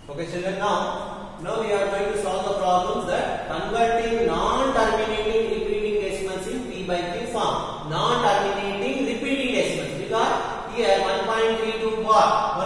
Okay, children, now we are going to solve the problems that converting non-terminating repeating decimals in P by Q form. Non-terminating repeating decimals, because here 1.32 bar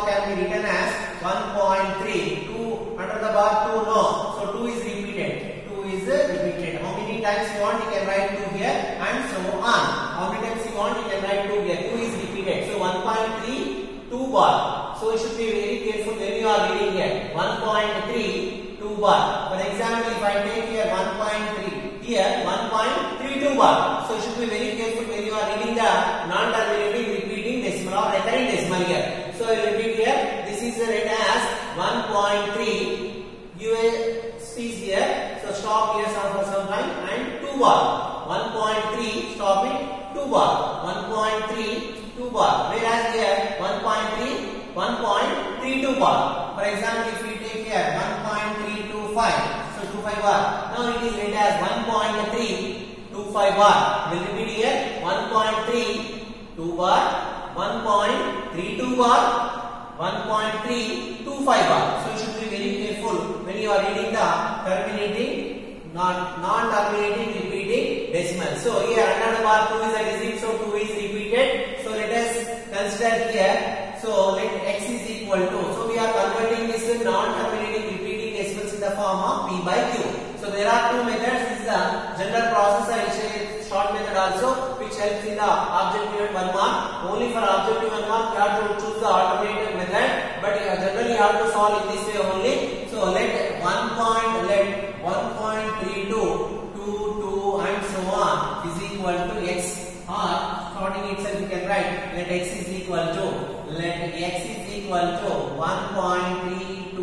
can be written as 1.3. 2 under the bar 2 no, so 2 is repeated. 2 is repeated. How many times you want, you can write 2 here and so on. How many times you want, you can write 2 here. 2 is repeated. So 1.3 2 bar. So you should be very careful when you are reading here. 1.3 2 bar. For example, if I take here 1.3, here 1.32 bar. So you should be very careful when you are reading the non-terminating repeating decimal or recurring decimal here. So I will repeat here. This is written as 1.3. You see here. So stop here for some time and 2 bar. 1.3 stop it 2 bar. 1.3 2 bar. Whereas here 1.3 1.32 bar. For example, if we take here 1.325, so 25 bar. Now it is written as 1.325 bar. We'll repeat here 1.32 bar, 1.32 bar, 1.325 bar. So you should be very careful when you are reading the terminating non-terminating repeating decimal. So here under the bar 2 is a digit, so 2 is repeated. So let us consider here. So let x is equal to. So we are converting this non-terminating repeating decimals in the form of P by Q. So there are two methods. This is the general process. I will show you short method also, which helps in the objective 1 mark. Only for objective 1 mark you have to choose the alternative method, but generally you have to solve in this way only. So let 1.32 2 and so on is equal to x, or starting itself you can write let x is equal to 1.322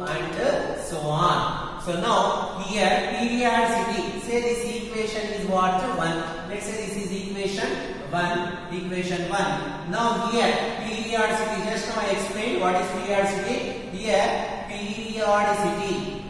and so on. So now here periodicity, say this equation is what? 1. Let's say this is equation 1. Now here periodicity, just now I explained what is periodicity. Here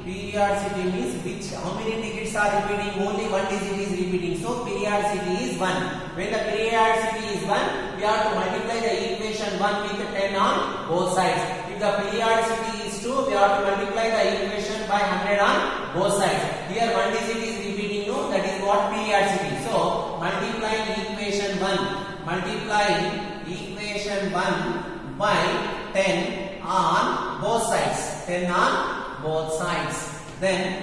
periodicity means which, how many digits are repeating? Only one digit is repeating. So periodicity is 1. When the periodicity is 1, we have to multiply the equation 1 with 10 on both sides. If the periodicity is 2, we have to multiply the equation by 100 on both sides. Here one digit is repeating, no, that is what periodicity. So multiplying equation 1 by 10 on both sides. 10 on both sides. Then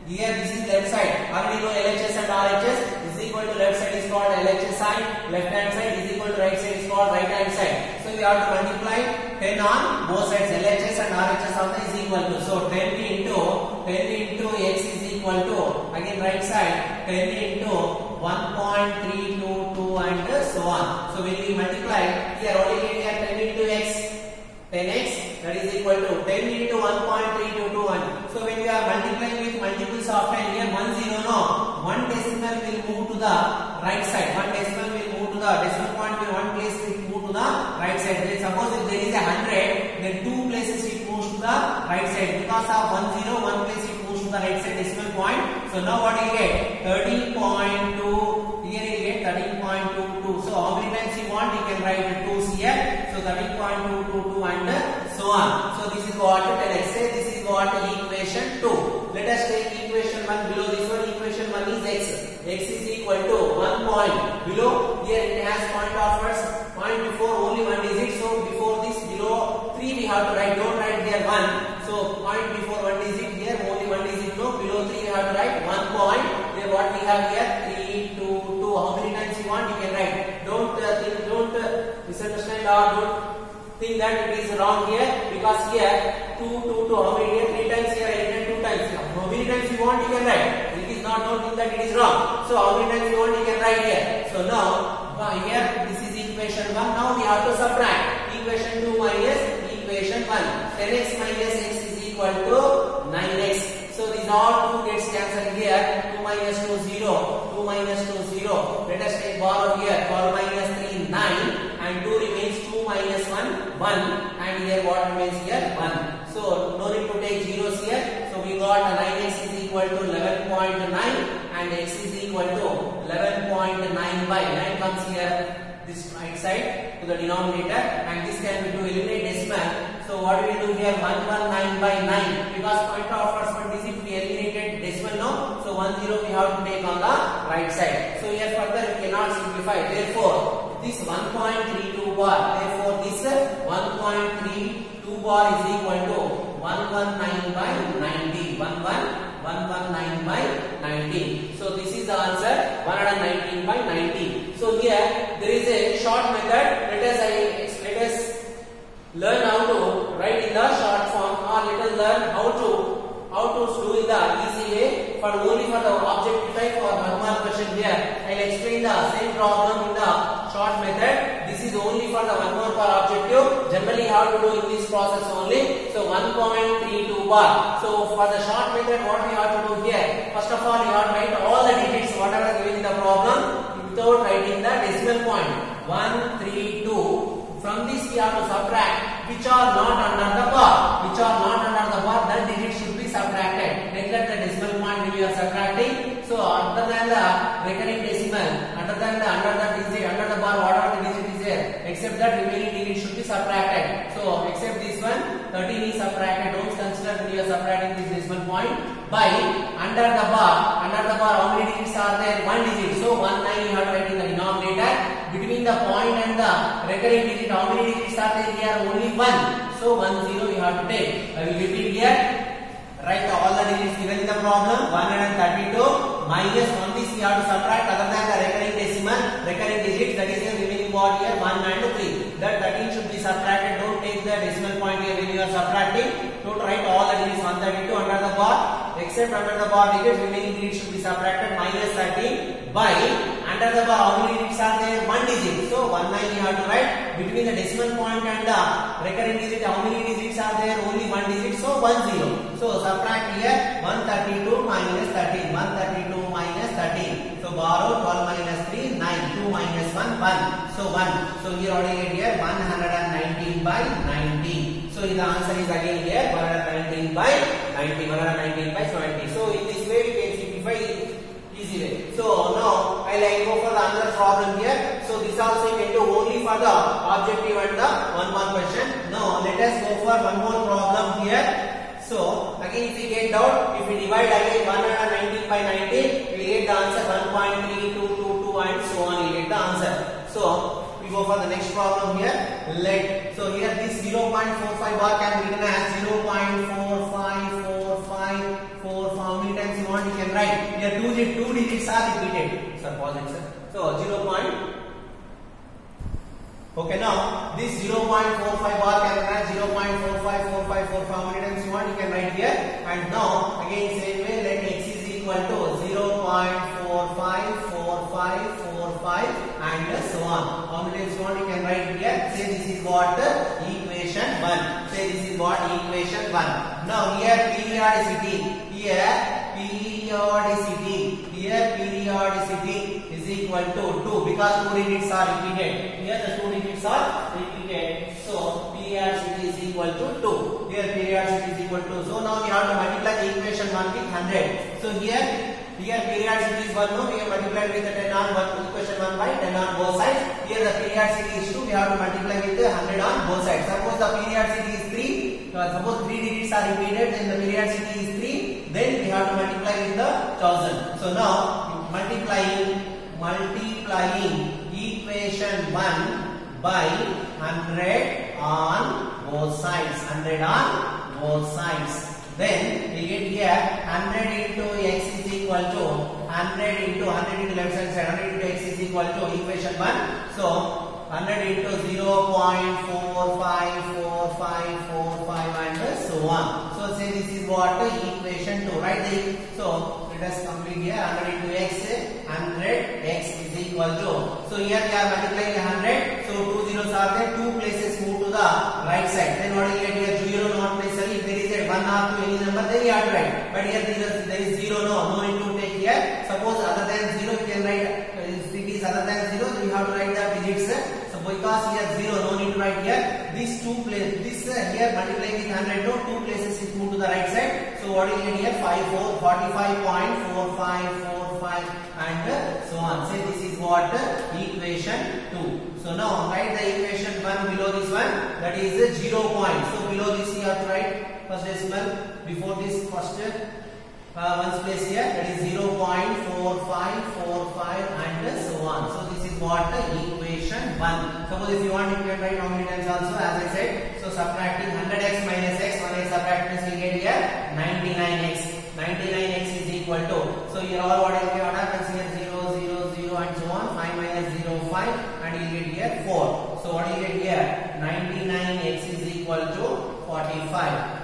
here this is left side. Already know LHS and RHS is equal to left side is called LHS side, left hand side is equal to right side is called right hand side. So we have to multiply 10 on both sides. LHS and RHS also is equal to. So 10 into x is equal to, again right side, 10 into 1.322 and so on. So when we multiply here, only here 10 into x, 10x, that is equal to 10 into 1.322. So when we are multiplying with multiples of 10, here 1 0 no, one decimal will move to the right side. One decimal will move to the decimal point will one place will move to the right side. Then suppose if there is a 100, then two places it moves to the right side. Because of 1 0, one place it moves to the right side decimal point. So now what you get? 13.2. Here you get 13.22. So how many times you want, you can write 2's here. So 13.222 and so on. So this is what, let's say this is what equation 2. Let us take equation 1 below this one. Equation 1 is x. X is equal to 1 point. Below here it has point afterwards. Point before only one digit. So before this below 3 we have to write. Don't write here 1. So point before one digit, here only one digit. No, below 3 we have to write 1 point. Here what we have here 3 2 2. How many times you want, you can write. Don't misunderstand or don't think that it is wrong here, because here 2 2 2, how many here? 3 times here, and 2 times here. How many times you want, you can write. It is not, don't think that it is wrong. So how many times you want, you can write here. So now here this is equation 1. Now we have to subtract equation 2 minus equation 1. 10x minus x is equal to 9x. So these all 2 gets cancelled here. 2 minus 2 0. 2 minus 2 0. Let us take borrow here. 12 minus 3 9. And 2 remains 2 minus 1 1. And here what remains here 1. So no need to take zeros here. So we got 9x is equal to 11.9 and x is equal to 11.9 by 9 comes here. This right side to the denominator, and this can be to eliminate decimal. So what we will do here? 119 by 9. Because point of first digit we eliminated decimal now. So 10 we have to take on the right side. So here further we cannot simplify. Therefore, this 1.32 bar. Therefore, this 1.32 bar is equal to 119 by 90. 119 by 90. So this is the answer, 119 by 90. So here there is a short method. Let us learn how to write in the short form, or let us learn how to do in the easy way. For only for the objective type or 1 mark question here, I will explain the same problem in the short method. This is only for the 1 mark per objective. Generally how to do in this process only. So 1.32 bar. So for the short method, what we have to do here? First of all, you have to write all the digits whatever given in the problem without writing the decimal point. 132. From this we have to subtract which are not under the bar. Which are not under the bar, that digit should be subtracted. Neglect the decimal point when you are subtracting. So other than the recurring decimal, under the bar, whatever the digit is there, except that remaining digit should be subtracted. So except this one, 13 is subtracted. Don't consider when you are subtracting this decimal point. By under the bar, how many digits are there? 1 digit. So 19 you have to write in the denominator. Between the point and the recurring digit, how many digits are there here? Only 1. So 10 you have to take. I will repeat here. Write all the digits given in the problem. 132 minus from this we have to subtract other than the recurring digits, that is the remaining part here 1 and 3. That 13 should be subtracted. Don't take the decimal point here when you are subtracting. Don't write all the digits 132 under the bar. Except under the bar digits, remaining digits should be subtracted. Minus 13 by under the bar, how many digits are there? 1 digit. So 19 you have to write. Between the decimal point and the recurring digit, how many digits are there? Only 1 digit. So 10. So subtract here 132 minus 13. 132 minus 13. So borrow 12 minus 3, 9. 2 minus 1, 1. So 1. So here already get here 119 by 90. So the answer is again here 119 by 90. 119 by 70. So in this way we can simplify easy way. So now I will go for the another problem here. So this also you can do only for the objective and the 1 mark question. Now let us go for one more problem here. So again if we get doubt, if we divide again 119 by 90, we get the answer 1.3222 and so on, we get the answer. So we go for the next problem here. So here this 0.45 bar can be written as 0.454545. How many times you want you can write. Here two digits are repeated. Sir, pause it, sir. So 0. Okay, now this 0.45 bar can write 0.454545. How many times you want you can write here. And now again same way, let x is equal to 0.454545 and so on. How many times you want you can write here. Say this is what equation 1. Say this is what equation 1. Now here periodicity is equal to 2 because 2 digits are repeated. Here the 2 digits are repeated. So periodicity is equal to 2. Here periodicity is equal to. So now we have to multiply the equation 1 with 100. So here periodicity is 1. Now we have multiplied with the 10 on 1. Equation 1 by 10 on both sides. Here the periodicity is 2. We have to multiply with the 100 on both sides. Suppose the periodicity is 3. Suppose 3 digits are repeated. Then the periodicity is 3. Then we have to multiply with the 1000. So now multiplying equation 1 by 100 on both sides. 100 on both sides. Then we get here 100 into x is equal to 100 into left hand side. 100 into x is equal to equation 1. So 100 into 0.454545 and so on. So say this is what equation 2, right? So let us complete here. 100 into x, 100 x is equal to. So here we are multiplying 100. So 2 zeros are there. 2 places move to the right side. Then what you get here? 0 not necessary. If there is a 1 or 2 any number, then you have to write. But here there is 0. No need to take here. Suppose other than 0 you can write. If it is other than 0, then you have to write the digits. So because here 0, no need to write here. These two places, here multiplying with 100, no 2 places is moved to the right side. So what you get here? 45.4545 and so on. Say this is what equation 2. So now write the equation 1 below this one, that is the 0 point. So below this you have to write first decimal, before this first ones place here, that is 0.4545 and so on. So this is what the equation 1. Suppose if you want, you can write how many times also, as I said. So subtracting 100x minus x, when I subtract this we get here 99x. 99x is equal to, so here all what is what happens here, 0 0 0 and so on, 5 minus 0 5, and you get here 4. So what you get here, 99x is equal to 45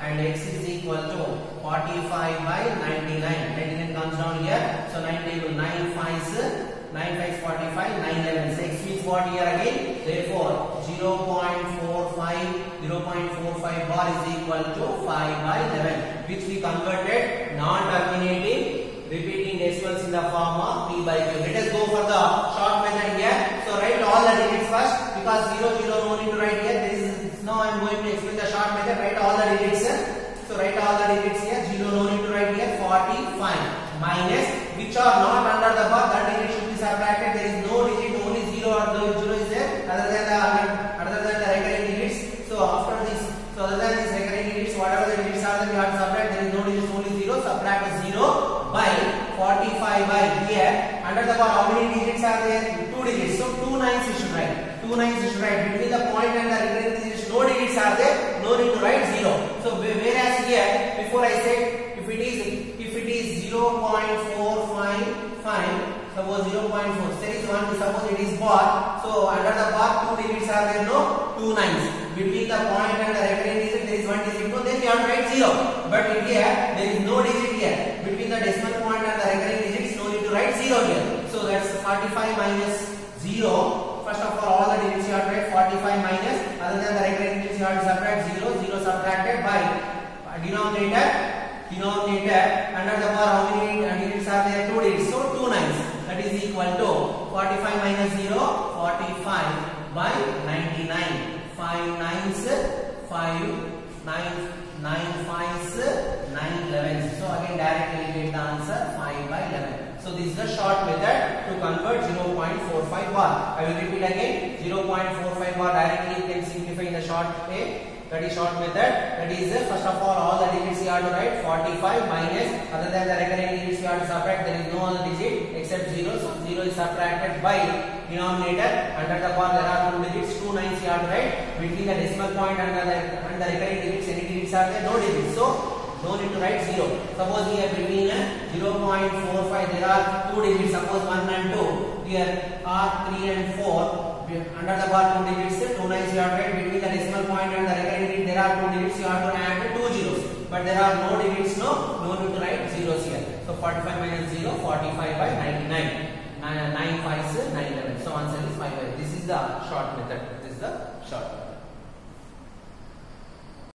and x is equal to 45 by 99. 99 comes down here, so 90 to 9 5s 45, 9 11. So x means what here again? Therefore 0.45 bar is equal to 5 by 11, which we converted non-terminating repeating decimals in the form of p by q. Let us go for the short method here. So write all the digits first, because 0 0 no need to write here. Now I am going to explain the short method. Write all the digits. So write all the digits here. 0 no need to write here. 45 minus, which are not under the bar, that digit should be subtracted. There is no digit, only 0 or 0 is there other than the recurring digits. So after this, so other than these recurring digits, whatever the digits are, then we have to subtract. There is no digits, only 0. Subtract 0 by 45 by here. Under the bar, how many digits are there? 2 digits. So 2 9s you should write. 2 9s you should write. Between the point and the recurring digits, no digits are there. No need to write 0. So whereas here, before I said if it is 0.455, suppose 0.4, there is one, suppose it is bar. So under the bar, 2 digits are there, no? 2 9s. Between the point and the recurring digit, there is one digit, no? Then we have to write 0. But in here, there is no digit here. Between the decimal point and the recurring digits, no need to write 0 here. So that's 45 minus 0. First of all the digits you have to write 45 minus, other than the recurring digits you have to subtract 0. 0 subtracted by denominator under the bar, how many digits are there? 2 digits. So 2 9s. That is equal to 45 minus 0, 45 by 99. 5 9s, 5 9 5s, 9 11s. So again directly you get the answer 5 by 11. So this is the short method to convert 0.45 bar. I will repeat again. 0.45 bar directly you can simplify in the short way. That is short method. That is first of all the digits you have to write 45 minus, other than the recurring digits you have to subtract. There is no other digit except 0. So 0 is subtracted by denominator. Under the bar there are 2 digits. 2 9s you have to write. Between the decimal point and the recurring digits, any digits are there? No digits. So no need to write 0. Suppose here between 0.45 there are 2 digits. Suppose 1 and 2. Here are 3 and 4. Under the bar 2 digits, 2 9s you have to write. Between the decimal point and the recurring digit there are 2 digits. You have to add 2 zeros. But there are no digits, no need to write zeros here. So 45 minus 0, 45 by 99. 9 5s, 9 11. So answer is 5 by. This is the short method. This is the short method.